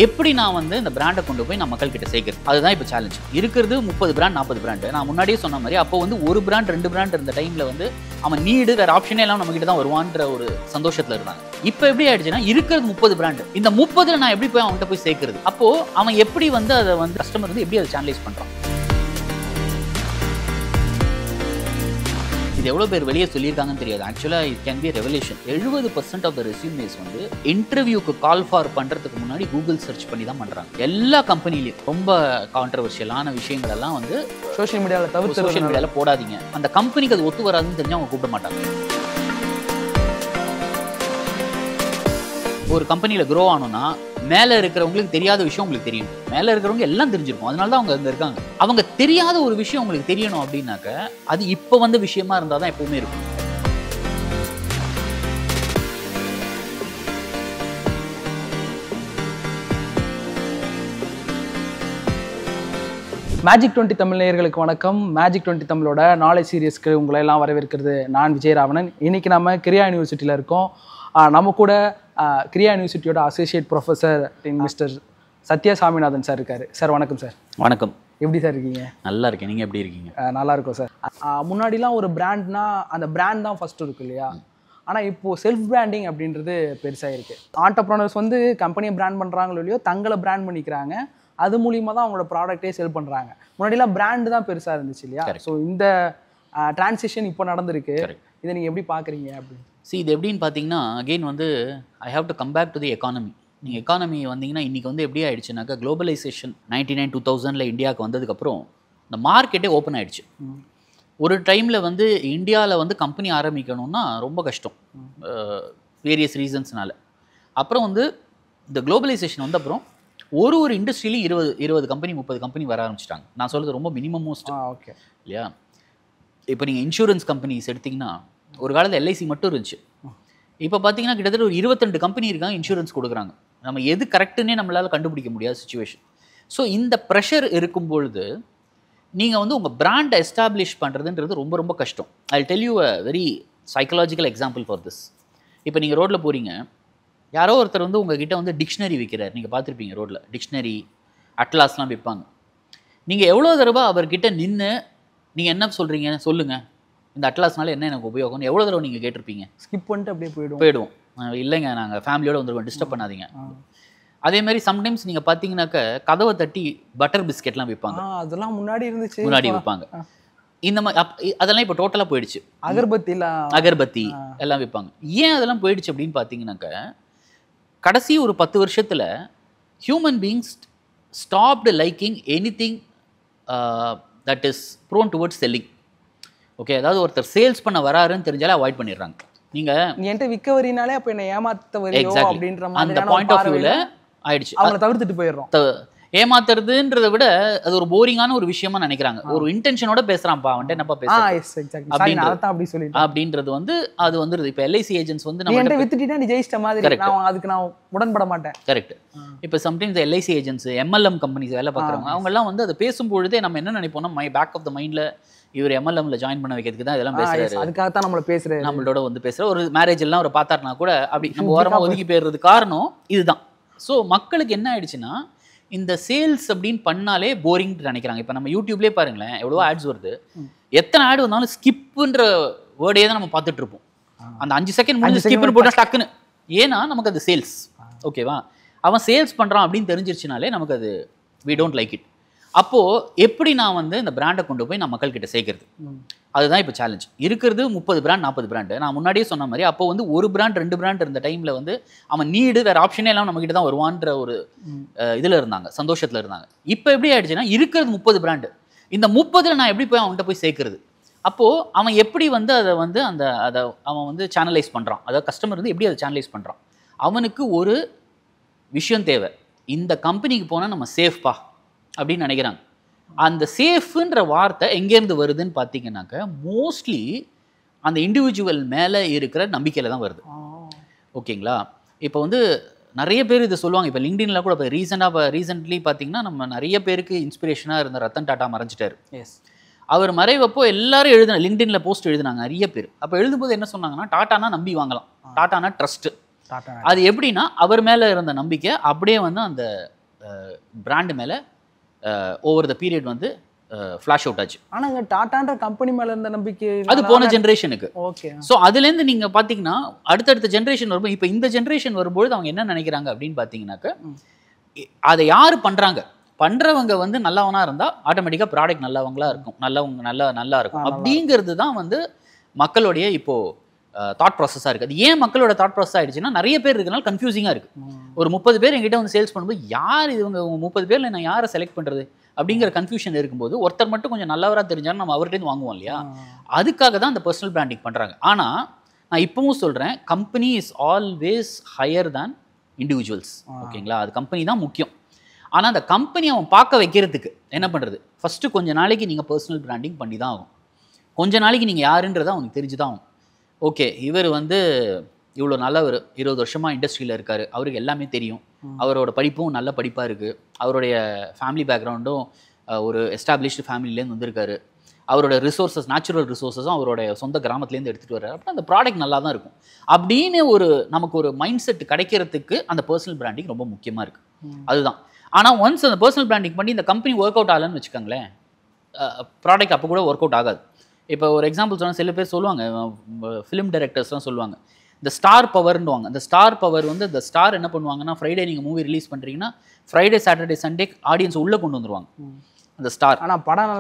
எப்படி நான் வந்து இந்த பிராண்டை கொண்டு போய் நான் மக்கள் கிட்ட சேர்க்கிறது, அதுதான் இப்போ சேலஞ்ச். இருக்கிறது 30 பிராண்ட் 40 பிராண்டு. நான் முன்னாடியே சொன்ன மாதிரி அப்போ வந்து ஒரு பிராண்ட் 2 பிராண்ட் இருந்த டைம்ல வந்து அவன் நீடு வேற ஆப்ஷனே எல்லாம் நம்ம கிட்ட தான் வருவான்ற ஒரு சந்தோஷத்துல இருந்தாங்க. இப்போ எப்படி ஆயிடுச்சுன்னா இருக்கிறது 30 பிராண்டு, இந்த 30ல நான் எப்படி போய் அவன்கிட்ட போய் சேர்க்கிறது? அப்போ அவன் எப்படி வந்து அதை வந்து கஸ்டமர் வந்து எப்படி அதை சேனலைஸ் பண்றான்? இது எவ்வளோ பேர் வெளியே சொல்லியிருக்காங்கன்னு தெரியாது. ஆக்சுவலாக it can be revolution. 70% of the resumes வந்து இன்டர்வியூக்கு கால் ஃபார் பண்ணுறதுக்கு முன்னாடி கூகுள் சர்ச் பண்ணி தான் பண்ணுறாங்க. எல்லா கம்பெனிலையும் ரொம்ப கான்ட்ரவர்ஷியலான விஷயங்கள் எல்லாம் வந்து சோஷியல் மீடியாவில் தவிர்த்து சோஷியல் மீடியாவில் போடாதீங்க. அந்த கம்பெனிக்கு அது ஒத்து வராதுன்னு தெரிஞ்சு அவங்க கூப்பிட மாட்டாங்க. ஒரு கம்பெனியில் க்ரோ ஆகணும்னா மேலே இருக்கிறவங்களுக்கு தெரியாத விஷயம் உங்களுக்கு தெரியும். மேலே இருக்கிறவங்க எல்லாம் தெரிஞ்சிருக்கும், அதனால தான் அவங்க அங்கே இருக்காங்க. அவங்க தெரியாத ஒரு விஷயம் உங்களுக்கு தெரியணும் அப்படின்னாக்க அது இப்போ வந்த விஷயமா இருந்தால் தான் எப்பவுமே இருக்கும். மேஜிக் 20 தமிழ் நேயர்களுக்கு வணக்கம். மேஜிக் 20 தமிழோட நாலேஜ் சீரியஸ்க்கு உங்களை எல்லாம் வரவேற்கிறது நான் விஜயராவணன். இன்னைக்கு நம்ம கிரியா யூனிவர்சிட்டியில் இருக்கோம். நம்ம கூட கிரியா யூனிவர்சிட்டியோட associate professor mister Sathya Saminathan sir இருக்காரு. சார் வணக்கம் சார். வணக்கம். எப்படி சார் இருக்கீங்க? நல்லா இருக்கேன், நீங்கள் எப்படி இருக்கீங்க? நல்லா இருக்கும் சார். முன்னாடிலாம் ஒரு பிராண்ட்னா அந்த பிராண்ட் தான் ஃபர்ஸ்ட் இருக்கு இல்லையா? ஆனால் இப்போது செல்ஃப் பிராண்டிங் அப்படின்றது பெருசாக இருக்குது. ஆண்டர்ப்ரனர்ஸ் வந்து கம்பெனியை பிராண்ட் பண்ணுறாங்களோ இல்லையோ தங்களை பிராண்ட் பண்ணிக்கிறாங்க. அது மூலியமாக தான் அவங்களோட ப்ராடக்டே செல் பண்ணுறாங்க. முன்னாடிலாம் பிராண்டு தான் பெருசாக இருந்துச்சு இல்லையா? ஸோ இந்த டிரான்சிஷன் இப்போ நடந்திருக்கு. இதை நீங்கள் எப்படி பார்க்குறீங்க அப்படின்னு? இது எப்படின்னு பார்த்தீங்கன்னா அகெயின் வந்து I have to come back to the economy. நீங்கள் எக்கானமி வந்தீங்கன்னா இன்றைக்கி வந்து எப்படி ஆயிடுச்சுனாக்கா குளோபலைசேஷன் 99 2000 இந்தியாவுக்கு வந்ததுக்கப்புறம் இந்த மார்க்கெட்டே ஓப்பன் ஆகிடுச்சு. ஒரு டைமில் வந்து இந்தியாவில் வந்து கம்பெனி ஆரம்பிக்கணும்னா ரொம்ப கஷ்டம் வேரியஸ் ரீசன்ஸ்னால. அப்புறம் வந்து இந்த குளோபலைசேஷன் வந்த அப்புறம் ஒரு இண்டஸ்ட்ரியிலையும் 20 கம்பெனி 30 கம்பெனி வர ஆரம்பிச்சிட்டாங்க. நான் சொல்கிறது ரொம்ப மினிமம் மோஸ்ட். ஓகே இல்லையா? இப்போ நீங்கள் இன்சூரன்ஸ் கம்பெனிஸ் எடுத்திங்கன்னா ஒரு காலத்தில் எல்ஐசி மட்டும் இருந்துச்சு. இப்போ பார்த்தீங்கன்னா கிட்டத்தட்ட ஒரு 22 கம்பெனி இருக்காங்க இன்சூரன்ஸ் கொடுக்குறாங்க. நம்ம எது கரெக்டுன்னே நம்மளால் கண்டுபிடிக்க முடியாத சுச்சுவேஷன். ஸோ இந்த ப்ரெஷர் இருக்கும்பொழுது நீங்கள் வந்து உங்கள் பிராண்டை எஸ்டாப்ளிஷ் பண்ணுறதுன்றது ரொம்ப ரொம்ப கஷ்டம். I tell you a very psychological example for this. இப்போ நீங்கள் ரோட்டில் போகிறீங்க, யாரோ ஒருத்தர் வந்து உங்ககிட்ட வந்து டிக்ஷனரி விற்கிறார். நீங்கள் பார்த்துருப்பீங்க ரோட்டில் டிக்ஷனரி அட்லாஸ்லாம் விற்பாங்க. நீங்கள் எவ்வளோ தடவை அவர்கிட்ட நின்று நீங்கள் என்ன சொல்கிறீங்க சொல்லுங்கள், இந்த அட்லாஸ்னால என்ன எனக்கு உபயோகம்னு எவ்வளோ தடவை நீங்கள் கேட்டிருப்பீங்க? ஸ்கிப் பண்ணிட்டு அப்படியே போயிடுவோம். இல்லைங்க நாங்கள் ஃபேமிலியோடு வந்துருவோம், டிஸ்டர்ப் பண்ணாதீங்க. அதே மாதிரி சம்டைம்ஸ் நீங்கள் பார்த்தீங்கன்னாக்க கதவை தட்டி பட்டர் பிஸ்கெட்லாம் விற்பாங்க. அதெல்லாம் முன்னாடி இருந்துச்சு, முன்னாடி விற்பாங்க. இந்த மாதிரி அதெல்லாம் இப்போ டோட்டலாக போயிடுச்சு. அகர்பத்தி எல்லாம் விற்பாங்க. ஏன் அதெல்லாம் போயிடுச்சு அப்படின்னு பார்த்தீங்கன்னாக்க கடைசி ஒரு 10 வருஷத்தில் human beings stopped liking anything that is prone towards selling. Okay, அதாவது ஒருத்தர் சேல்ஸ் பண்ண வராருன்னு தெரிஞ்சாலே அவாய்ட் பண்ணிடுறாங்க. நீங்கள் என்கிட்ட விற்க வரீனாலே அப்போ என்ன ஏமாத்த வரையோ அப்படின்ற மாதிரி அந்த பாயிண்ட் ஆஃப் வியூவில் ஆயிடுச்சு. அவங்களை தவிர்த்துட்டு போயிடுறோம். ஏமாத்துறதுன்றதை விட அது ஒரு போரிங்கான ஒரு விஷயமா நினைக்கிறாங்க. ஒரு இன்டென்ஷனோட பேசுறான்ப்பா, அவன்கிட்ட என்னப்பா பேசுறான் அப்படின்றது வந்து அது வந்துருது. இப்போ எல்ஐசி ஏஜென்ட்ஸ் வந்து நம்ம வித்துட்டா நீ ஜெயிச்சிட்ட மாதிரி, அதுக்கு நான் உடன்பட மாட்டேன். கரெக்ட். இப்போ sometimes LIC agents MLM companies வேலை பார்க்குறவங்க அவங்கெல்லாம் வந்து அதை பேசும்பொழுதே நம்ம என்ன நினைப்போம்னா மை பேக் ஆஃப் த மைண்டில் இவர் எம்எல்எம்ல ஜாயின் பண்ண வைக்கிறதுக்கு தான் இதெல்லாம் பேசுறாரு, அதுக்காகத்தான் நம்மள பேசுறாரு, நம்மளோட வந்து பேசுற ஒரு மேரேஜ் எல்லாம் ஒரு பார்த்தாருனா கூட அப்படி நம்ம ஓரமாக ஒதுக்கி போயிடுறது காரணம் இதுதான். ஸோ மக்களுக்கு என்ன ஆயிடுச்சுன்னா இந்த சேல்ஸ் அப்படின்னு பண்ணாலே போரிங் நினைக்கிறாங்க. இப்போ நம்ம யூடியூப்லேயே பாருங்களேன், எவ்வளோ ஆட்ஸ் வருது. எத்தனை ஆட் வந்தாலும் ஸ்கிப்புன்ற வேர்டே தான் நம்ம பார்த்துட்டு இருப்போம். அந்த 5 செகண்ட் முடிஞ்சு ஸ்கிப்னு போட்டால் டக்குன்னு, ஏன்னா நமக்கு அது சேல்ஸ். ஓகேவா? அவன் சேல்ஸ் பண்ணுறான் அப்படின்னு தெரிஞ்சிருச்சுனாலே நமக்கு அது வி டோன்ட் லைக் இட். அப்போது எப்படி நான் வந்து இந்த பிராண்டை கொண்டு போய் நான் மக்கள்கிட்ட சேர்க்கறது, அதுதான் இப்போ சேலஞ்ச். இருக்கிறது 30 பிராண்ட் 40 பிராண்டு. நான் முன்னாடியே சொன்ன மாதிரி அப்போ வந்து ஒரு பிராண்ட் 2 பிராண்ட் இருந்த டைமில் வந்து அவன் நீடு வேறு ஆப்ஷனே எல்லாம் நம்மகிட்ட தான் வருவான்ற ஒரு இதில் இருந்தாங்க, சந்தோஷத்தில் இருந்தாங்க. இப்போ எப்படி ஆயிடுச்சுன்னா இருக்கிறது 30 பிராண்டு, இந்த 30ல் நான் எப்படி போய் அவன்கிட்ட போய் சேர்க்கறது? அப்போது அவன் எப்படி வந்து அதை அவன் வந்து சேனலைஸ் பண்ணுறான், அதாவது கஸ்டமர் வந்து எப்படி அதை சேனலைஸ் பண்ணுறான்? அவனுக்கு ஒரு விஷயம் தேவை, இந்த கம்பெனிக்கு போனால் நம்ம சேஃப்பா அப்படின்னு நினைக்கிறாங்க. அந்த சேஃப்ன்ற வார்த்தை எங்கேருந்து வருதுன்னு பார்த்தீங்கன்னாக்க மோஸ்ட்லி அந்த இண்டிவிஜுவல் மேலே இருக்கிற நம்பிக்கையில் தான் வருது. ஓகேங்களா? இப்போ வந்து நிறைய பேர் இதை சொல்லுவாங்க. இப்போ லிங்க்டின்ல கூட இப்போ ரீசெண்ட்லி பார்த்தீங்கன்னா நம்ம நிறைய பேருக்கு இன்ஸ்பிரேஷனாக இருந்த ரத்தன் டாட்டா மறைஞ்சிட்டார். அவர் மறைவப்போ எல்லாரும் லிங்க்டின்ல போஸ்ட் எழுதினாங்க நிறைய பேர். அப்போ எழுதும்போது என்ன சொன்னாங்கன்னா டாட்டானா நம்பி வாங்கலாம், டாட்டானா ட்ரஸ்ட்டு, டாடா அது எப்படின்னா அவர் மேலே இருந்த நம்பிக்கை அப்படியே வந்து அந்த பிராண்டு மேலே ஓவர் த பீரியட் வந்து ஃப்ளாஷ் அவுட் ஆச்சு. ஆனாங்க டாடான்ற கம்பெனி மேல இருந்த நம்பிக்கை அது போன ஜென்ரேஷனுக்கு. ஓகே. ஸோ அதுலேருந்து நீங்கள் பார்த்தீங்கன்னா அடுத்தடுத்த ஜென்ரேஷன் வரும்போது, இப்போ இந்த ஜென்ரேஷன் வரும்போது அவங்க என்ன நினைக்கிறாங்க அப்படின்னு பார்த்தீங்கன்னாக்க, அதை யார் பண்ணுறாங்க, பண்ணுறவங்க வந்து நல்லவனா இருந்தால் ஆட்டோமேட்டிக்காக ப்ராடக்ட் நல்லவங்களா இருக்கும், நல்லா இருக்கும் அப்படிங்கிறது தான் வந்து மக்களுடைய இப்போது தாட் ப்ராசஸாக இருக்குது. அது ஏன் மக்களோட தாட் ப்ராசஸ் ஆகிடுச்சுன்னா, நிறைய பேர் இருக்கனால கன்ஃபியூசிங்காக இருக்குது. ஒரு 30 பேர் என்கிட்ட வந்து சேல்ஸ் பண்ணும்போது யார் இவங்க 30 பேரில் நான் யாரை செலக்ட் பண்ணுறது அப்படிங்கிற கன்ஃபியூஷன் இருக்கும்போது, ஒருத்தர் மட்டும் கொஞ்சம் நல்லவராக தெரிஞ்சாலும் நம்ம அவர்கிட்ட வாங்குவோம் இல்லையா? அதுக்காக தான் அந்த பர்சனல் பிராண்டிங் பண்ணுறாங்க. ஆனால் நான் இப்பவும் சொல்கிறேன், company is always higher than individuals. ஓகேங்களா? அது கம்பெனி தான் முக்கியம். ஆனால் அந்த கம்பெனி அவன் பார்க்க வைக்கிறதுக்கு என்ன பண்ணுறது, ஃபஸ்ட்டு கொஞ்ச நாளைக்கு நீங்கள் பர்சனல் பிராண்டிங் பண்ணி தான் ஆகும். கொஞ்ச நாளைக்கு நீங்கள் யாருன்றதை அவனுக்கு தெரிஞ்சு தான் ஆகும். ஓகே, இவர் வந்து இவ்வளோ நல்லவர், 20 வருஷமாக இண்டஸ்ட்ரியில் இருக்கார், அவருக்கு எல்லாமே தெரியும், அவரோட படிப்பும் நல்ல படிப்பாக இருக்குது, அவருடைய ஃபேமிலி பேக்ரவுண்டும் ஒரு எஸ்டாப்ளிஷ்டு ஃபேமிலிலேருந்து வந்திருக்காரு, அவரோட ரிசோர்ஸஸ் நேச்சுரல் ரிசோர்ஸஸும் அவரோட சொந்த கிராமத்துலேருந்து எடுத்துகிட்டு வர்றாரு, அப்போ அந்த ப்ராடக்ட் நல்லா தான் இருக்கும் அப்படின்னு நமக்கு ஒரு மைண்ட் செட் கிடைக்கிறதுக்கு அந்த பர்சனல் பிராண்டிங் ரொம்ப முக்கியமாக இருக்குது. அதுதான். ஆனால் ஒன்ஸ் அந்த பர்சனல் பிராண்டிங் பண்ணி இந்த கம்பெனி ஒர்க் அவுட் ஆகலன்னு வச்சுக்கோங்களேன், ப்ராடக்ட் அப்போ கூட ஒர்க் அவுட் ஆகாது. இப்போ ஒரு எக்ஸாம்பிள் சொன்னால் சில பேர் சொல்லுவாங்க, ஃபிலிம் டைரக்டர்ஸ்லாம் சொல்லுவாங்க, இந்த ஸ்டார் பவர்னுவாங்க. அந்த ஸ்டார் பவர் வந்து இந்த ஸ்டார் என்ன பண்ணுவாங்கன்னா, ஃப்ரைடே நீங்கள் மூவி ரிலீஸ் பண்ணுறீங்கன்னா ஃப்ரைடே சாட்டர்டே சண்டே ஆடியன்ஸ் உள்ளே கொண்டு வந்துருவாங்க அந்த ஸ்டார். ஆனால் படம்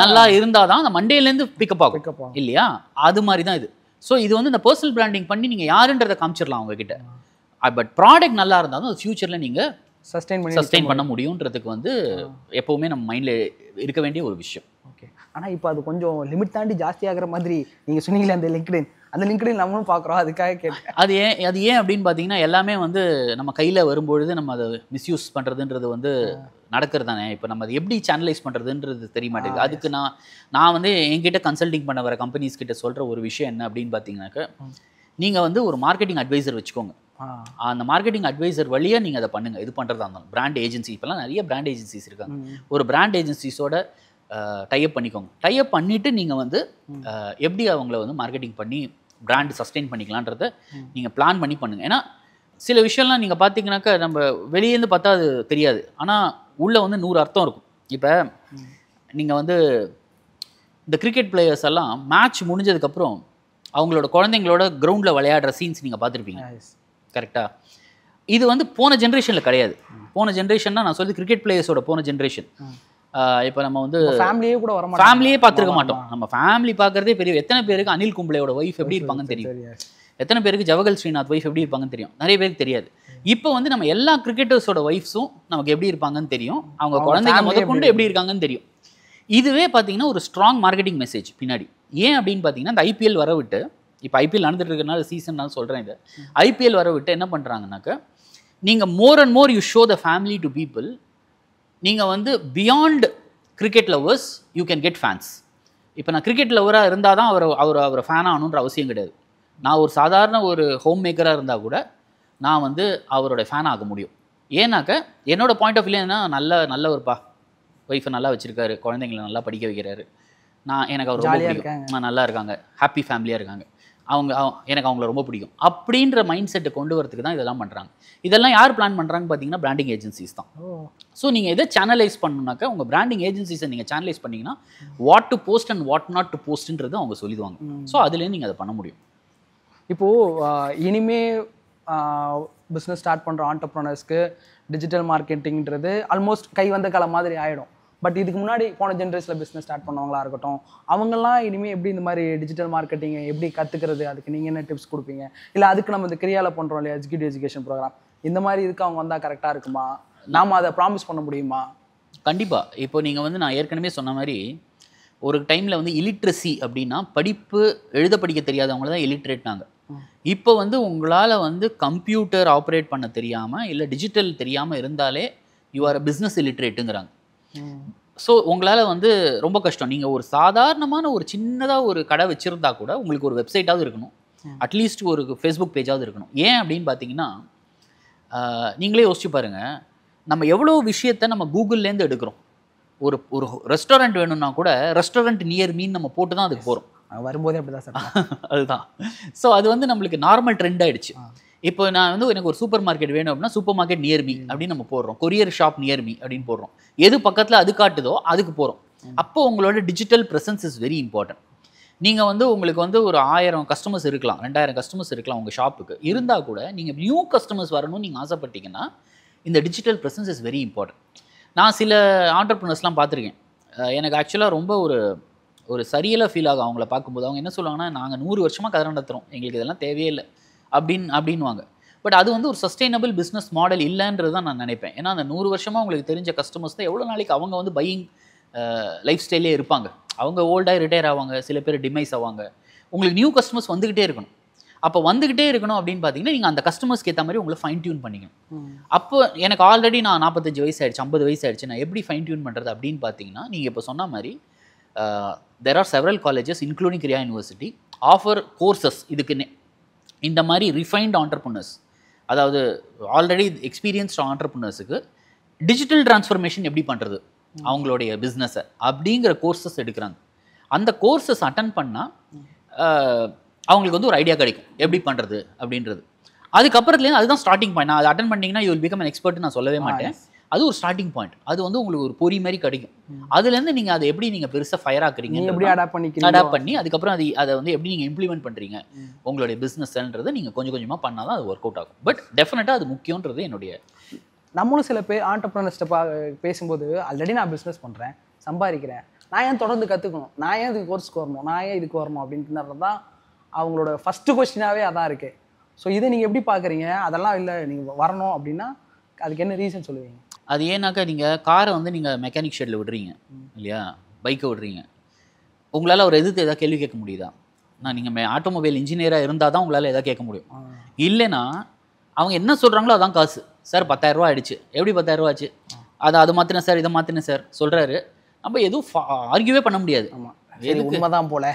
நல்லா இருந்தால் தான் அந்த மண்டேலேருந்து பிக்கப் ஆகும் இல்லையா? அது மாதிரி தான் இது. ஸோ இது வந்து இந்த பர்சனல் பிராண்டிங் பண்ணி நீங்கள் யாருன்றதை காமிச்சிடலாம் அவங்ககிட்ட. பட் ப்ராடக்ட் நல்லா இருந்தாலும் அது ஃபியூச்சரில் நீங்கள் சஸ்டெயின் பண்ண முடியுன்றதுக்கு வந்து எப்போவுமே நம்ம மைண்டில் இருக்க வேண்டிய ஒரு விஷயம். ஓகே. ஆனால் இப்போ அது கொஞ்சம் லிமிட் தாண்டி ஜாஸ்தி ஆகிற மாதிரி நீங்கள் சொன்னீங்களே அந்த லிங்க்டின் நம்மளும் பார்க்குறோம், அதுக்காக கேட்டேன். அது ஏன் அப்படின்னு பார்த்தீங்கன்னா, எல்லாமே வந்து நம்ம கையில் வரும்பொழுது நம்ம அதை மிஸ்யூஸ் பண்ணுறதுன்றது வந்து நடக்கிறது தானே. இப்போ நம்ம அதை எப்படி சேனலைஸ் பண்ணுறதுன்றது தெரிய மாட்டேங்குது. அதுக்கு நான் வந்து என்கிட்ட கன்சல்டிங் பண்ண வர கம்பெனிஸ் கிட்ட சொல்கிற ஒரு விஷயம் என்ன அப்படின்னு பார்த்தீங்கன்னாக்க, நீங்கள் வந்து ஒரு மார்க்கெட்டிங் அட்வைசர் வச்சுக்கோங்க. அந்த மார்க்கெட்டிங் அட்வைசர் வழியாக நீங்கள் அதை பண்ணுங்கள். இது பண்ணுறதா இருந்தாலும் பிராண்ட் ஏஜென்சி, இப்போலாம் நிறைய பிராண்ட் ஏஜென்சிஸ் இருக்காங்க. ஒரு பிராண்ட் ஏஜென்சிஸோட டைப் பண்ணிக்கோங்க. டைப் பண்ணிவிட்டு நீங்கள் வந்து எப்படி அவங்கள வந்து மார்க்கெட்டிங் பண்ணி பிராண்ட் சஸ்டெயின் பண்ணிக்கலான்றதை நீங்கள் பிளான் பண்ணி பண்ணுங்கள். ஏன்னா சில விஷயம்லாம் நீங்கள் பார்த்தீங்கன்னாக்கா நம்ம வெளியேருந்து பார்த்தா அது தெரியாது, ஆனால் உள்ளே வந்து 100 அர்த்தம் இருக்கும். இப்போ நீங்கள் வந்து இந்த கிரிக்கெட் பிளேயர்ஸ் எல்லாம் மேட்ச் முடிஞ்சதுக்கப்புறம் அவங்களோட குழந்தைங்களோட கிரவுண்டில் விளையாடுற சீன்ஸ் நீங்கள் பார்த்துருப்பீங்க, கரெக்டாக? இது வந்து போன ஜென்ரேஷனில் கிடையாது. போன ஜென்ரேஷன்னா நான் சொல்லி கிரிக்கெட் பிளேயர்ஸோட போன ஜென்ரேஷன். இப்போ நம்ம வந்து ஃபேமிலியே பார்த்துருக்க மாட்டோம். நம்ம ஃபேமிலி பார்க்குறதே பெரிய. எத்தனை பேருக்கு அனில் கும்ப்ளேயோட ஒய்ஃப் எப்படி இருப்பாங்கன்னு தெரியும், எத்தனை பேருக்கு ஜவஹர் ஸ்ரீநாத் ஒய்ஃப் எப்படி இருப்பாங்கன்னு தெரியும், நிறைய பேருக்கு தெரியாது. இப்போ வந்து நம்ம எல்லா கிரிக்கெட்டர்ஸோட ஒய்ஃப்ஸும் நமக்கு எப்படி இருப்பாங்கன்னு தெரியும், அவங்க குழந்தைங்க முதற்கொண்டு எப்படி இருக்காங்கன்னு தெரியும். இதுவே பார்த்தீங்கன்னா ஒரு ஸ்ட்ராங் மார்க்கெட்டிங் மெசேஜ் பின்னாடி. ஏன் அப்படின்னு பார்த்தீங்கன்னா, இந்த ஐபிஎல் வர விட்டு, இப்போ ஐபிஎல் நடந்துட்டு இருக்கிறனால சீசன் சொல்கிறேன், இது ஐபிஎல் வர விட்டு என்ன பண்ணுறாங்கனாக்கா, நீங்கள் more and more you show the family to people. நீங்கள் வந்து beyond cricket lovers you can get fans. இப்போ நான் கிரிக்கெட் லவராக இருந்தால் தான் அவரை ஃபேன் ஆகணுன்ற அவசியம் கிடையாது. நான் ஒரு சாதாரண ஒரு ஹோம் மேக்கராக இருந்தால் கூட நான் வந்து அவரோட ஃபேன் ஆக முடியும். ஏன்னாக்க என்னோட பாயிண்ட் ஆஃப் வியூ என்ன, நல்லவர்ப்பா, ஒய்ஃபை நல்லா வச்சுருக்காரு, குழந்தைங்களை நல்லா படிக்க வைக்கிறாரு, எனக்கு அவர் ரொம்ப பிடிக்கும், நல்லா இருக்காங்க, ஹாப்பி ஃபேமிலியாக இருக்காங்க, எனக்கு அவங்கள ரொம்ப பிடிக்கும் அப்படின்ற மைண்ட் செட்டை கொண்டு வரதுக்கு தான் இதெல்லாம் பண்ணுறாங்க. இதெல்லாம் யார் பிளான் பண்ணுறாங்க பார்த்தீங்கன்னா, பிராண்டிங் ஏஜென்சிஸ் தான். ஸோ நீங்கள் எதை சேனலைஸ் பண்ணணுனாக்கா, உங்கள் பிராண்டிங் ஏஜென்சிஸை நீங்கள் சேனலைஸ் பண்ணிங்கன்னா what to post and what not to போஸ்ட்ன்றது அவங்க சொல்லிடுவாங்க. ஸோ அதுலேருந்து நீங்கள் அதை பண்ண முடியும். இப்போது இனிமே பிஸ்னஸ் ஸ்டார்ட் பண்ணுற ஆண்டர்ப்ரனர்ஸ்க்கு டிஜிட்டல் மார்க்கெட்டிங்கிறது ஆல்மோஸ்ட் கை வந்த காலம் மாதிரி ஆகிடும். பட் இதுக்கு முன்னாடி போன ஜென்ரேஷனில் பிஸ்னஸ் ஸ்டார்ட் பண்ணவங்களா இருக்கட்டும், அவங்கெல்லாம் இனிமேல் எப்படி இந்த மாதிரி டிஜிட்டல் மார்க்கெட்டிங்கை எப்படி கற்றுக்கிறது, அதுக்கு நீங்கள் என்ன டிப்ஸ் கொடுப்பீங்க? இல்லை அதுக்கு நம்ம இந்த கிரியாவில் பண்ணுறோம் இல்லையா, எக்ஸிக்யூட்டிவ் எஜுகேஷன் ப்ரோக்ராம், இந்த மாதிரி இதுக்கு அவங்க வந்தால் கரெக்டாக இருக்குமா? நாம் அதை ப்ராமிஸ் பண்ண முடியுமா? கண்டிப்பாக. இப்போ நீங்கள் வந்து நான் ஏற்கனவே சொன்ன மாதிரி ஒரு டைமில் வந்து இலிட்ரஸி அப்படின்னா படிப்பு எழுத படிக்க தெரியாதவங்கள தான் இலிட்ரேட்னாங்க. இப்போ வந்து உங்களால் வந்து கம்ப்யூட்டர் ஆப்ரேட் பண்ண தெரியாமல் இல்லை டிஜிட்டல் தெரியாமல் இருந்தாலே யூ ஆர் அ பிஸ்னஸ் இலிட்ரேட்டுங்கிறாங்க. ஸோ உங்களால் வந்து ரொம்ப கஷ்டம். நீங்கள் ஒரு சாதாரணமான ஒரு சின்னதாக ஒரு கடை வச்சுருந்தா கூட உங்களுக்கு ஒரு வெப்சைட்டாவது இருக்கணும், அட்லீஸ்ட் ஒரு ஃபேஸ்புக் பேஜாவது இருக்கணும். ஏன் அப்படின்னு பார்த்தீங்கன்னா, நீங்களே யோசிச்சு பாருங்கள், நம்ம எவ்வளோ விஷயத்த நம்ம கூகுள்லேருந்து எடுக்கிறோம். ஒரு ரெஸ்டாரண்ட் வேணும்னா கூட ரெஸ்டாரண்ட் நியர் மீன் நம்ம போட்டு தான் அதுக்கு போகிறோம். வரும்போதே அப்படி தான் சார். அதுதான். ஸோ அது வந்து நம்மளுக்கு நார்மல் ட்ரெண்ட் ஆகிடுச்சு. இப்போ நான் வந்து எனக்கு ஒரு சூப்பர் மார்க்கெட் வேணும் அப்படின்னா சூப்பர் மார்க்கெட் நியர் மீ அப்படின்னு நம்ம போடுறோம், கொரியர் ஷாப் நியர் மீ அப்படின்னு போடுறோம். எது பக்கத்தில் அது காட்டுதோ அதுக்கு போகிறோம். அப்போ உங்களோட digital presence is very important. நீங்கள் வந்து உங்களுக்கு வந்து ஒரு 1000 கஸ்டமர்ஸ் இருக்கலாம், 2000 கஸ்டமர்ஸ் இருக்கலாம் உங்கள் ஷாப்புக்கு. இருந்தால் கூட நீங்கள் நியூ கஸ்டமர்ஸ் வரணும்னு நீங்கள் ஆசைப்பட்டீங்கன்னா இந்த digital presence is very important. நான் சில ஆண்டர்ப்ரனர்ஸ்லாம் பார்த்துருக்கேன். எனக்கு ஆக்சுவலாக ரொம்ப ஒரு சரியலாக ஃபீல் ஆகும் அவங்கள பார்க்கும்போது. அவங்க என்ன சொல்லுவாங்கன்னா, நாங்கள் 100 வருஷமாக கதை நடத்துகிறோம், எங்களுக்கு இதெல்லாம் தேவையே இல்லை அப்படின்வாங்க. பட் அது வந்து ஒரு சஸ்டைனபிள் பிஸ்னஸ் மாடல் இல்லைன்றது தான் நான் நினைப்பேன். ஏன்னா அந்த 100 வருஷமாக உங்களுக்கு தெரிஞ்ச கஸ்டமர்ஸ் தான் எவ்வளோ நாளைக்கு அவங்க வந்து பையிங் லைஃப் ஸ்டைலே இருப்பாங்க. அவங்க ஓல்டாக ரிட்டையர் ஆவாங்க, சில பேர் டிமைஸ் ஆவாங்க. உங்களுக்கு நியூ கஸ்டமர்ஸ் வந்துக்கிட்டே இருக்கணும். அப்போ வந்துக்கிட்டே இருக்கணும் அப்படின்னு பார்த்தீங்கன்னா நீங்கள் அந்த கஸ்டமர்ஸ்க்கு ஏற்ற மாதிரி உங்களை ஃபைன் டியூன் பண்ணிக்கணும். அப்போ எனக்கு ஆல்ரெடி நான் 45 வயசு ஆயிடுச்சு, 50 வயசு ஆயிடுச்சு, நான் எப்படி ஃபைன் டியூன் பண்ணுறது அப்படின்னு பார்த்தீங்கன்னா, நீங்கள் இப்போ சொன்ன மாதிரி there are several colleges including Kriya University offer courses இதுக்குன்னே. இந்த மாதிரி ரிஃபைன்ட் ஆண்டர்ப்ரனர்ஸ், அதாவது ஆல்ரெடி எக்ஸ்பீரியன்ஸ்ட் ஆண்டர்ப்ரனர்ஸுக்கு டிஜிட்டல் டிரான்ஸ்ஃபர்மேஷன் எப்படி பண்ணுறது அவங்களுடைய பிஸ்னஸை அப்படிங்கிற கோர்சஸ் எடுக்கிறாங்க. அந்த கோர்சஸ் அட்டன் பண்ணால் அவங்களுக்கு வந்து ஒரு ஐடியா கிடைக்கும் எப்படி பண்ணுறது அப்படின்றது. அதுக்கப்புறத்துலேருந்து அதுதான் ஸ்டார்டிங் பாயிண்ட். நான் அதை அட்டன் பண்ணிங்கன்னா you will become an expert நான் சொல்லவே மாட்டேன். அது ஒரு ஸ்டார்டிங் பாயிண்ட். அது வந்து உங்களுக்கு ஒரு பொறி மாதிரி கிடைக்கும். அதுலேருந்து நீங்கள் அதை எப்படி நீங்கள் பெருசாக ஃபயர் ஆக்குறீங்க, எப்படி அடாப்ட் பண்ணி அதுக்கப்புறம் அதை வந்து எப்படி நீங்கள் இம்ப்ளிமெண்ட் பண்ணுறீங்க உங்களுடைய பிஸ்னஸ்ன்றதை நீங்கள் கொஞ்சம் கொஞ்சமாக பண்ணால் தான் அது ஒர்க் அவுட் ஆகும். பட் டெஃபினட்டாக அது முக்கியன்றது என்னுடைய. நம்மளும் சில பேர் ஆண்டர்ப்ரனர்ஸ்ட்டை பேசும்போது ஆல்ரெடி நான் பிஸ்னஸ் பண்ணுறேன், சம்பாதிக்கிறேன், நான் ஏன் தொடர்ந்து கற்றுக்கணும், நான் ஏன் இதுக்கு கோர்ஸ்க்கு வரணும், நான் ஏன் இதுக்கு வரணும் அப்படின்றது தான் அவங்களோட ஃபஸ்ட்டு கொஸ்டினாகவே அதான் இருக்குது. ஸோ இதை நீங்கள் எப்படி பார்க்குறீங்க? அதெல்லாம் இல்லை, நீங்கள் வரணும் அப்படின்னா அதுக்கு என்ன ரீசன் சொல்லுவீங்க? அது ஏன்னாக்கா நீங்கள் காரை வந்து நீங்கள் மெக்கானிக் ஷெட்டில் விடுறீங்க இல்லையா, பைக்கை விடுறீங்க, உங்களால் ஒரு எதிர்த்து எதாவது கேள்வி கேட்க முடியுதா? நான் நீங்கள் ஆட்டோமொபைல் இன்ஜினியராக இருந்தால் தான் உங்களால் எதாவது கேட்க முடியும். இல்லைன்னா அவங்க என்ன சொல்கிறாங்களோ அதான் காசு. சார் 10,000 ரூபா ஆயிடுச்சு, எப்படி 10,000 ரூபா ஆச்சு, அதை மாற்றினேன் சார், இதை மாற்றினேன் சார் சொல்கிறாரு. நம்ம எதுவும் ஆர்கியூவே பண்ண முடியாது. ஆமாம், உண்மைதான் போல.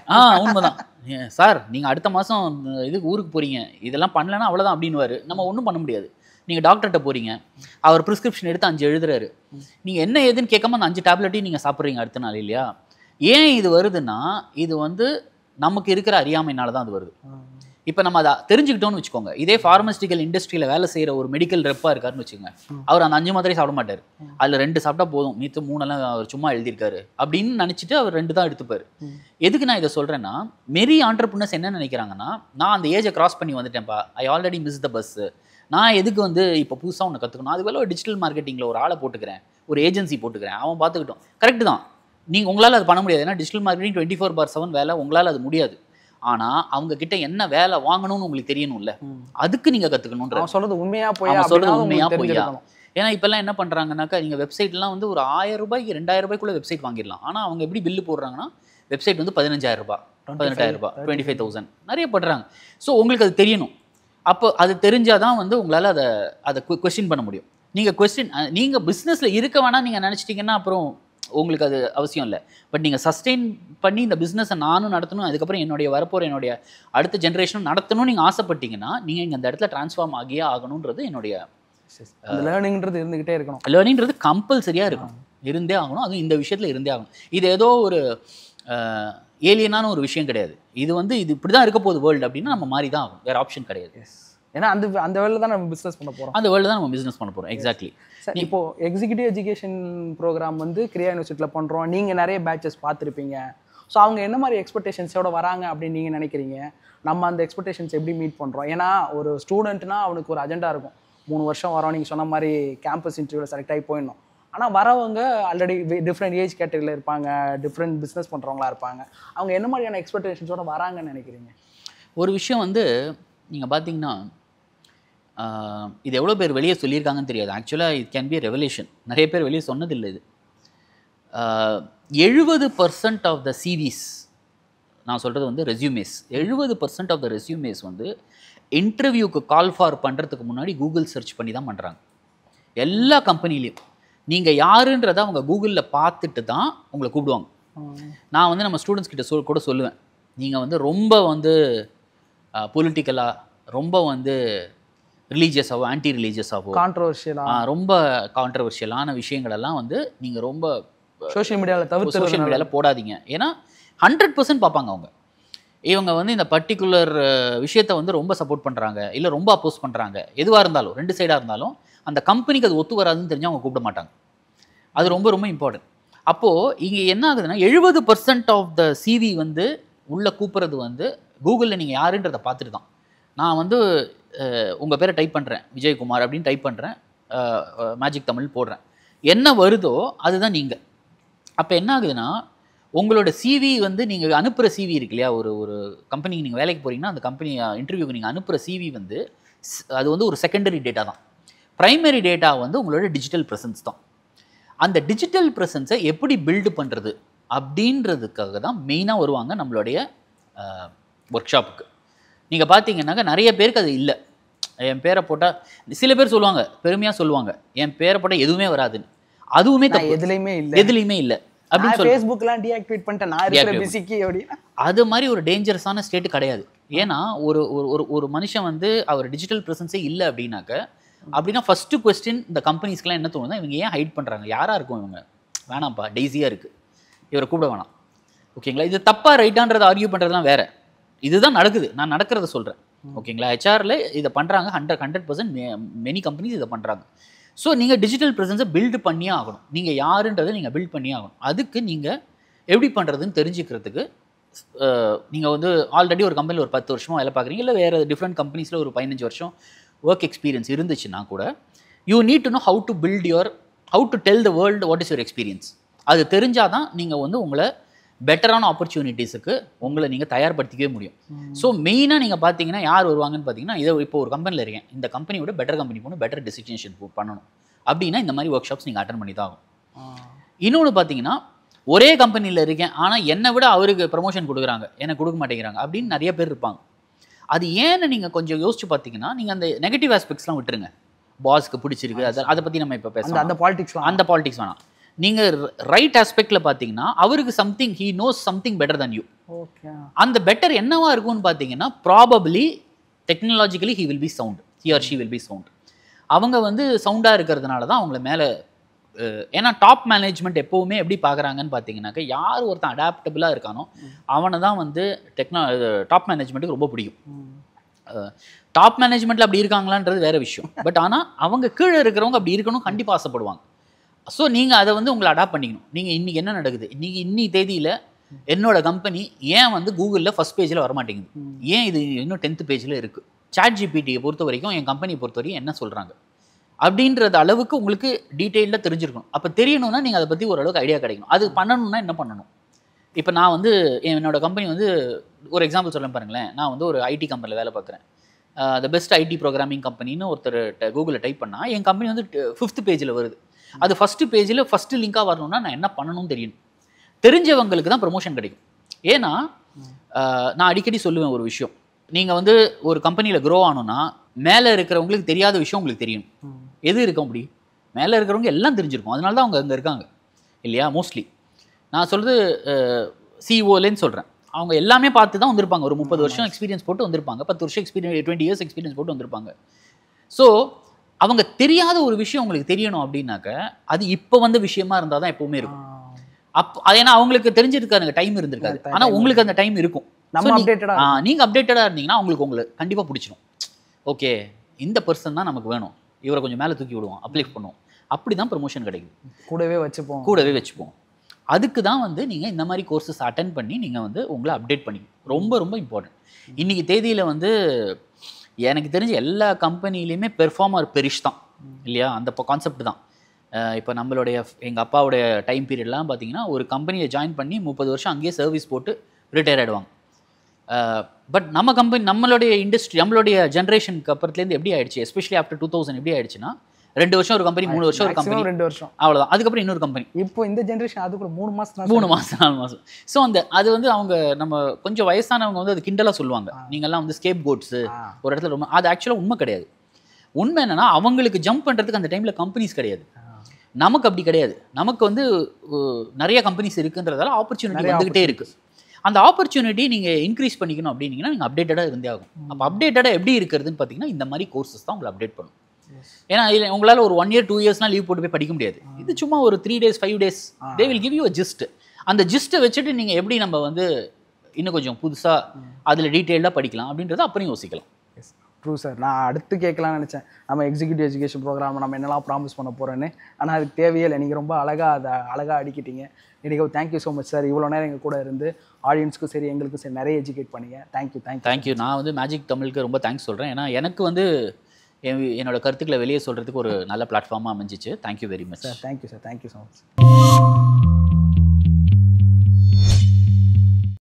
உண்மைதான் சார், நீங்கள் அடுத்த மாதம் இதுக்கு ஊருக்கு போகிறீங்க, இதெல்லாம் பண்ணலன்னா அவ்வளோதான் அப்படின்னுவாரு. நம்ம ஒன்றும் பண்ண முடியாது. நீங்கள் டாக்டர்கிட்ட போகிறீங்க, அவர் ப்ரிஸ்கிரிப்ஷன் எடுத்து 5 எழுதுறாரு, நீங்கள் என்ன ஏதுன்னு கேட்காம அந்த 5 டேப்லெட்டையும் நீங்கள் சாப்பிட்றீங்க அடுத்த நாள் இல்லையா? ஏன் இது வருதுன்னா இது வந்து நமக்கு இருக்கிற அறியாமையினால தான் அது வருது. இப்போ நம்ம அதை தெரிஞ்சுக்கிட்டோம்னு வச்சுக்கோங்க. இதே ஃபார்மஸ்டிக்கல் இண்டஸ்ட்ரியில் வேலை செய்கிற ஒரு மெடிக்கல் ரெப்பாக இருக்காருன்னு வச்சுக்கோங்க, அவர் அந்த 5 மாத்திரையும் சாப்பிட மாட்டார், அதில் 2 சாப்பிட்டா போதும், மீத்து 3 அவர் சும்மா எழுதியிருக்காரு அப்படின்னு நினச்சிட்டு அவர் 2 தான் எடுத்துப்பார். எதுக்கு நான் இதை சொல்கிறேன்னா, மெரி ஆண்டர்ப்ரனர்ஸ் என்ன நினைக்கிறாங்கன்னா, நான் அந்த ஏஜை கிராஸ் பண்ணி வந்துட்டேன்ப்பா, I already miss the bus, நான் எதுக்கு வந்து இப்போ புதுசாக ஒன்று கற்றுக்கணும், அதுக்கு வேலை ஒரு டிஜிட்டல் மார்க்கெட்டிங்கில் ஒரு ஆளை போட்டுக்கிறேன், ஒரு ஏஜென்சி போட்டுக்கிறேன், அவன் பார்த்துக்கிட்டோம். கரெக்டு தான், நீங்கள் உங்களால் அது பண்ண முடியாது. ஏன்னா டிஜிட்டல் மார்க்கெட்டிங் 24/7 வேலை, உங்களால் அது முடியாது. ஆனால் அவங்க கிட்ட என்ன வேலை வாங்கணும்னு உங்களுக்கு தெரியணும்ல, அதுக்கு நீங்கள் கற்றுக்கணுன்ற. சொல்கிறது உண்மையாக போய் ஏன்னா இப்போல்லாம் என்ன பண்ணுறாங்கனாக்கா, நீங்கள் வெப்சைட்லாம் வந்து ஒரு 1000 ரூபாய்க்கு 2000 ரூபாய்க்குள்ளே வெப்சைட் வாங்கிடலாம். ஆனால் அவங்க எப்படி பில்லு போடுறாங்கன்னா, வெப்சைட் வந்து 15,000 ரூபாய், 18,000 ரூபாய், 25,000 நிறைய பண்ணுறாங்க. ஸோ உங்களுக்கு அது தெரியணும். அப்போ அது தெரிஞ்சால் தான் வந்து உங்களால் அதை கொஸ்டின் பண்ண முடியும். நீங்கள் பிஸ்னஸில் இருக்க வேணாம் நீங்கள் நினச்சிட்டிங்கன்னா அப்புறம் உங்களுக்கு அது அவசியம் இல்லை. பட் நீங்கள் சஸ்டெயின் பண்ணி இந்த பிஸ்னஸை நானும் நடத்தணும், அதுக்கப்புறம் என்னுடைய அடுத்த ஜென்ரேஷனும் நடத்தணும்னு நீங்கள் ஆசைப்பட்டீங்கன்னா நீங்கள் இங்கே அந்த இடத்துல ட்ரான்ஸ்ஃபார்ம் ஆகியே ஆகணுன்றது என்னுடைய லேர்னிங்கிறது இருந்துக்கிட்டே இருக்கணும். லேர்னிங்கிறது கம்பல்சரியாக இருக்கணும், இருந்தே ஆகணும். அதுவும் இந்த விஷயத்தில் இருந்தே ஆகணும். இது ஏதோ ஒரு ஏலியனான ஒரு விஷயம் கிடையாது. இது வந்து இது இப்படி தான் இருக்க போகுது வேர்ல்டு அப்படின்னா நம்ம மாதிரி தான் ஆகும், வேறு ஆப்ஷன் கிடையாது. ஏன்னா அந்த வேர்ல்டு தான் நம்ம பிஸ்னஸ் பண்ண போகிறோம். அந்த வேர்ல்டு தான் நம்ம பிஸ்னஸ் பண்ண போகிறோம். எக்ஸாக்ட்லி. சார், இப்போது எக்ஸிக்யூட்டிவ் எஜுகேஷன் ப்ரோக்ராம் வந்து கிரியா யூனிவர்சிட்டியில் பண்ணுறோம், நீங்கள் நிறைய பேட்சஸ் பார்த்துருப்பீங்க. ஸோ அவங்க என்ன மாதிரி எக்ஸ்பெக்டேஷன்ஸோட வராங்க அப்படின்னு நீங்கள் நினைக்கிறீங்க? நம்ம அந்த எக்ஸ்பெக்டேஷன்ஸ் எப்படி மீட் பண்ணுறோம்? ஏன்னா ஒரு ஸ்டூடெண்ட்னா அவனுக்கு ஒரு அஜெண்டா இருக்கும், 3 வருஷம் வரோம், நீங்கள் சொன்ன மாதிரி கேம்பஸ் இன்டர்வியூவில் செலக்ட் ஆகி போயிடணும். ஆனால் வரவங்க ஆல்ரெடி டிஃப்ரெண்ட் ஏஜ் கேட்டகரியில் இருப்பாங்க, டிஃப்ரெண்ட் பிஸ்னஸ் பண்ணுறவங்களா இருப்பாங்க. அவங்க என்ன மாதிரியான எக்ஸ்பெக்டேஷன்ஸோட வராங்கன்னு நினைக்கிறீங்க? ஒரு விஷயம் வந்து நீங்கள் பார்த்தீங்கன்னா, இது எவ்வளோ பேர் வெளியே சொல்லியிருக்காங்கன்னு தெரியாது. ஆக்சுவலாக இட் கேன் பி ரெவல்யூஷன். நிறைய பேர் வெளியே சொன்னதில்லை இது. 70% ஆஃப் த சிவிஸ், நான் சொல்கிறது வந்து ரெஸ்யூமேஸ், 70% ஆஃப் த ரெஸ்யூமேஸ் வந்து இன்டர்வியூக்கு கால் ஃபார் பண்ணுறதுக்கு முன்னாடி கூகுள் சர்ச் பண்ணி தான் பண்ணுறாங்க. எல்லா கம்பெனிலையும் நீங்கள் யாருன்றதை அவங்க கூகுளில் பார்த்துட்டு தான் உங்களை கூப்பிடுவாங்க. நான் வந்து நம்ம ஸ்டூடெண்ட்ஸ் கிட்ட கூட சொல்லுவேன், நீங்கள் வந்து ரொம்ப வந்து பொலிட்டிக்கலாக, ரொம்ப வந்து ரிலீஜியஸாவோ ஆன்டி ரிலீஜியஸாவோ ரொம்ப கான்ட்ரவர்ஷியலான விஷயங்களெல்லாம் வந்து நீங்கள் ரொம்ப சோஷியல் மீடியாவில் போடாதீங்க. ஏன்னா 100% பார்ப்பாங்க அவங்க. இவங்க வந்து இந்த பர்டிகுலர் விஷயத்தை வந்து ரொம்ப சப்போர்ட் பண்ணுறாங்க இல்லை ரொம்ப அப்போஸ் பண்ணுறாங்க, எதுவாக இருந்தாலும் 2 சைடாக இருந்தாலும் அந்த கம்பெனிக்கு அது ஒத்து வராதுன்னு தெரிஞ்சு அவங்க கூப்பிட மாட்டாங்க. அது ரொம்ப ரொம்ப இம்பார்ட்டன்ட். அப்போது இங்கே என்ன ஆகுதுன்னா 70% ஆஃப் த சிவி வந்து உள்ளே கூப்பிட்றது வந்து கூகுளில் நீங்கள் யாருன்றதை பார்த்துட்டு தான். நான் வந்து உங்கள் பேரை டைப் பண்ணுறேன், விஜயகுமார் அப்படின்னு டைப் பண்ணுறேன், மேஜிக் தமிழ் போடுறேன், என்ன வருதோ அதுதான் நீங்கள். அப்போ என்ன ஆகுதுன்னா உங்களோட சிவி வந்து நீங்கள் அனுப்புகிற சிவி இருக்கு இல்லையா, ஒரு கம்பெனிக்கு நீங்கள் வேலைக்கு போகிறீங்கன்னா அந்த கம்பெனி இன்டர்வியூக்கு நீங்கள் அனுப்புகிற சிவி வந்து அது வந்து ஒரு செகண்டரி டேட்டா தான். ப்ரைமரி டேட்டா வந்து உங்களோட டிஜிட்டல் ப்ரெசன்ஸ் தான். அந்த டிஜிட்டல் ப்ரெசன்ஸை எப்படி பில்டு பண்ணுறது அப்படின்றதுக்காக தான் மெயினாக வருவாங்க நம்மளுடைய ஒர்க் ஷாப்புக்கு. நீங்கள் பார்த்தீங்கன்னாக்கா நிறைய பேருக்கு அது இல்லை. என் பேரை போட்டால் சில பேர் சொல்லுவாங்க, பெருமையாக சொல்லுவாங்க, என் பேரை போட்டால் எதுவுமே வராதுன்னு. அதுவுமே எதுலையுமே இல்லை அப்படின்னு சொல்லி ஃபேஸ்புக்லாம் டீஆக்டிவேட் பண்ணிட்டேன் நான் இருக்கிற பிஸிக்கு அப்படின்னா அது மாதிரி ஒரு டேஞ்சரஸான ஸ்டேட் கிடையாது. ஏன்னா ஒரு மனுஷன் வந்து அவர் டிஜிட்டல் ப்ரெசன்ஸே இல்லை அப்படின்னா ஃபஸ்ட்டு கொஸ்டின் இந்த கம்பெனிஸ்க்குலாம் என்ன தோணுன்னா, இவங்க ஏன் ஹைட் பண்ணுறாங்க, யாராக இருக்கும் இவங்க, வேணாம்ப்பா டெய்ஸியாக இருக்குது, இவரை கூப்பிட வேணாம். ஓகேங்களா, இது தப்பாக ரைட்டான்றதை ஆர்கியூ பண்ணுறதுலாம் வேறு. இதுதான் நடக்குது, நான் நடக்கிறத சொல்கிறேன். ஓகேங்களா, ஹெச்ஆரில் இதை பண்ணுறாங்க, 100% மெனி கம்பெனிஸ் இதை பண்ணுறாங்க. ஸோ நீங்கள் டிஜிட்டல் ப்ரெசன்ஸை பில்டு பண்ணியே ஆகணும். நீங்கள் யாருன்றதை நீங்கள் பில்ட் பண்ணியே ஆகணும். அதுக்கு நீங்கள் எப்படி பண்ணுறதுன்னு தெரிஞ்சுக்கிறதுக்கு நீங்கள் வந்து ஆல்ரெடி ஒரு கம்பெனியில் ஒரு 10 வருஷமாக வேலை பார்க்குறீங்க, இல்லை வேறு டிஃப்ரெண்ட் கம்பெனிஸில் ஒரு 15 வருஷம் ஒர்க் எக்ஸ்பீரியன்ஸ் இருந்துச்சுன்னா கூட you need to know how to tell the world what is your experience. அது தெரிஞ்சால் தான் நீங்கள் வந்து உங்களை பெட்டரான ஆப்பர்ச்சுனிட்டிஸுக்கு உங்களை நீங்கள் தயார்படுத்திக்கவே முடியும். ஸோ மெயினாக நீங்கள் பார்த்தீங்கன்னா யார் வருவாங்கன்னு பார்த்தீங்கன்னா, இதை இப்போ ஒரு கம்பெனியில் இருக்கேன், இந்த கம்பெனியோட பெட்டர் கம்பெனி போகணும், பெட்டர் டெசிஷன் பண்ணணும் அப்படின்னா இந்த மாதிரி ஒர்க் ஷாப்ஸ் நீங்கள் அட்டன் பண்ணி தான் ஆகும். இன்னொன்று பார்த்தீங்கன்னா, ஒரே கம்பெனியில் இருக்கேன் ஆனால் என்னை விட அவருக்கு ப்ரமோஷன் கொடுக்குறாங்க, எனக்கு கொடுக்க மாட்டேங்கிறாங்க அப்படின்னு நிறைய பேர் இருப்பாங்க. அது ஏன்னு நீங்கள் கொஞ்சம் யோசிச்சு பார்த்தீங்கன்னா, நீங்கள் அந்த நெகட்டிவ் ஆஸ்பெக்ட்ஸ்லாம் விட்டுருங்க. பாஸ்க்கு பிடிச்சிருக்கு, அதை பற்றி நம்ம இப்போ பேசலாம், அந்த பாலிடிக்ஸ் வேணாம். நீங்கள் ரைட் ஆஸ்பெக்டில் பார்த்தீங்கன்னா அவருக்கு something he knows something better than you. அந்த பெட்டர் என்னவா இருக்கும்னு பார்த்தீங்கன்னா, probably technologically he will be sound, he or she will be sound. அவங்க வந்து சவுண்டாக இருக்கிறதுனால தான் அவங்கள மேலே, ஏன்னா டாப் மேனேஜ்மெண்ட் எப்போவுமே எப்படி பார்க்குறாங்கன்னு பார்த்தீங்கன்னாக்கா, யார் ஒருத்தன் அடாப்டபுளாக இருக்கானோ அவனை தான் வந்து டாப் மேனேஜ்மெண்ட்டுக்கு ரொம்ப பிடிக்கும். டாப் மேனேஜ்மெண்ட்டில் அப்படி இருக்காங்களான்றது வேறு விஷயம். பட் ஆனால் அவங்க கீழே இருக்கிறவங்க அப்படி இருக்கணும் கண்டிப்பாக ஆசைப்படுவாங்க. ஸோ நீங்கள் அதை வந்து உங்களை அடாப்ட் பண்ணிக்கணும். நீங்கள் இன்றைக்கி என்ன நடக்குது, இன்னி தேதியில் என்னோட கம்பெனி ஏன் வந்து கூகுளில் ஃபஸ்ட் பேஜில் வரமாட்டேங்குது, ஏன் இது இன்னும் 10th பேஜில் இருக்குது, ChatGPT பொறுத்த வரைக்கும் என் கம்பெனியை பொறுத்த வரைக்கும் என்ன சொல்கிறாங்க அப்படின்றது அளவுக்கு உங்களுக்கு டீட்டெயிலாக தெரிஞ்சிருக்கணும். அப்போ தெரியணும்னா நீங்கள் அதை பற்றி ஓரளவுக்கு ஐடியா கிடைக்கணும். அது பண்ணணும்னா என்ன பண்ணணும்? இப்போ நான் வந்து என்னோட கம்பெனி வந்து ஒரு எக்ஸாம்பிள் சொல்ல பாருங்களேன். நான் வந்து ஒரு ஐடி கம்பெனியில் வேலை பார்க்குறேன். த பெஸ்ட் ஐடி ப்ரோக்ராமிங் கம்பெனின்னு ஒருத்தர் கூகுளில் டைப் பண்ணால் என் கம்பெனி வந்து 5th பேஜில் வருது. அது ஃபஸ்ட்டு பேஜில் ஃபஸ்ட்டு லிங்காக வரணும்னா நான் என்ன பண்ணணும்னு தெரியணும். தெரிஞ்சவங்களுக்கு தான் ப்ரமோஷன் கிடைக்கும். ஏன்னா நான் அடிக்கடி சொல்லுவேன் ஒரு விஷயம், நீங்கள் வந்து ஒரு கம்பெனியில் க்ரோ ஆகணும்னா மேலே இருக்கிறவங்களுக்கு தெரியாத விஷயம் உங்களுக்கு தெரியணும். எது இருக்க முடியும், மேலே இருக்கிறவங்க எல்லாம் தெரிஞ்சிருக்கும், அதனால தான் அவங்க அங்கே இருக்காங்க இல்லையா. மோஸ்ட்லி நான் சொல்கிறது சிஓலேன்னு சொல்கிறேன், அவங்க எல்லாமே பார்த்து தான் வந்திருப்பாங்க. ஒரு 30 வருஷம் எக்ஸ்பீரியன்ஸ் போட்டு வந்திருப்பாங்க, 10 வருஷம் எக்ஸ்பீரியன்ஸ், 20 இயர்ஸ் எக்ஸ்பீரியன்ஸ் போட்டு வந்திருப்பாங்க. ஸோ அவங்க தெரியாத ஒரு விஷயம் உங்களுக்கு தெரியணும் அப்படின்னாக்க அது இப்போ வந்த விஷயமா இருந்தால் தான் எப்போவுமே இருக்கும். ஏன்னா அவங்களுக்கு தெரிஞ்சிருக்காருங்க, டைம் இருந்திருக்காது. ஆனால் உங்களுக்கு அந்த டைம் இருக்கும். நீங்கள் அப்டேட்டடாக இருந்தீங்கன்னா உங்களை கண்டிப்பாக பிடிச்சிடும். ஓகே, இந்த பர்சன் தான் நமக்கு வேணும், இவரை கொஞ்சம் மேலே தூக்கி விடுவோம், அப்லிஃப்ட் பண்ணுவோம், அப்படி தான் ப்ரமோஷன் கிடைக்குது. கூடவே வச்சுப்போம். அதுக்கு தான் வந்து நீங்கள் இந்த மாதிரி கோர்சஸ் அட்டென்ட் பண்ணி நீங்கள் வந்து உங்களை அப்டேட் பண்ணிக்கணும். ரொம்ப ரொம்ப இம்பார்ட்டன்ட். இன்றைக்கி தேதியில் வந்து எனக்கு தெரிஞ்ச எல்லா கம்பெனிலையுமே பெர்ஃபார்மர் பெரிஷ் தான் இல்லையா, அந்த கான்செப்ட் தான். இப்போ நம்மளுடைய எங்கள் அப்பாவுடைய டைம் பீரியட்லாம் பார்த்தீங்கன்னா ஒரு கம்பெனியை ஜாயின் பண்ணி 30 வருஷம் அங்கேயே சர்வீஸ் போட்டு ரிட்டையர் ஆகிடுவாங்க. பட் நம்ம கம்பெனி, நம்மளுடைய இண்டஸ்ட்ரி, நம்மளுடைய ஜென்ரேஷனுக்கு அப்புறத்துலேருந்து எப்படி ஆயிடுச்சு, எஸ்பெஷலி ஆஃப்டர் 2000 எப்படி ஆயிடுச்சுன்னா 2 வருஷம் ஒரு கம்பெனி, 3 வருஷம் ஒரு கம்பெனி, 2 வருஷம் அவ்வளோதான். அதுக்கப்புறம் இன்னொரு கம்பெனி. இப்போ இந்த ஜென்ரேஷன் அது கூட 3 மாதம் 4 மாதம். ஸோ அது வந்து அவங்க நம்ம கொஞ்சம் வயசானவங்க வந்து அது கிண்டலாக சொல்லுவாங்க, நீங்கள்லாம் வந்து ஸ்கேப் கோட்ஸு ஒரு இடத்துல ரொம்ப. அது ஆக்சுவலாக உண்மை கிடையாது. உண்மை என்னன்னா அவங்களுக்கு ஜம்ப் பண்ணுறதுக்கு அந்த டைமில் கம்பெனிஸ் கிடையாது. நமக்கு அப்படி கிடையாது. நமக்கு வந்து நிறைய கம்பெனிஸ் இருக்குன்றதால ஆப்பர்ச்சுனிட்டி வந்துகிட்டே இருக்குது. அந்த ஆப்பர்ச்சுனிட்டி நீங்கள் இன்க்ரீஸ் பண்ணிக்கணும் அப்படின்னீங்கன்னா நீங்கள் அப்டேட்டடாக இருந்தே ஆகும். அப்போ அப்டேட்டடாக எப்படி இருக்கிறதுன்னு பார்த்தீங்கன்னா இந்த மாதிரி கோர்சஸ் தான் உங்களை அப்டேட் பண்ணும். ஏன்னா இல்லை உங்களால் ஒரு 1 இயர் 2 இயர்ஸ்லாம் லீவ் போட்டு போய் படிக்க முடியாது. இது சும்மா ஒரு 3 days 5 days they will give you a gist. அந்த ஜிஸ்ட்டை வச்சுட்டு நீங்கள் எப்படி நம்ம வந்து இன்னும் கொஞ்சம் புதுசாக அதில் டீட்டெயிலாக படிக்கலாம் அப்படின்றத அப்புறம் யோசிக்கலாம். Yes true sir. நான் அடுத்து கேட்கலாம்னு நினச்சேன், நம்ம எக்ஸிக்யூட்டிவ் எஜுகேஷன் ப்ரோக்ராம் நம்ம என்னெல்லாம் ப்ராமிஸ் பண்ண போகிறோன்னு. ஆனால் அதுக்கு தேவையே இல்லை, நீங்கள் ரொம்ப அழகாக அடிக்கிட்டீங்க. எனக்கு தேங்க்யூ ஸோ மச் சார். இவ்வளோ நேரம் எங்கள் கூட இருந்து ஆடியன்ஸ்க்கும் சரி எங்களுக்கும் சரி நிறைய எஜுகேட் பண்ணீங்க. தேங்க்யூ. நான் வந்து மேஜிக் தமிழுக்கு ரொம்ப தேங்க்ஸ் சொல்கிறேன். ஏன்னா எனக்கு வந்து என்னோட கருத்துக்களை வெளியே சொல்கிறதுக்கு ஒரு நல்ல பிளாட்ஃபார்மாக அமைஞ்சிச்சு. Thank you very much sir. Thank you so much.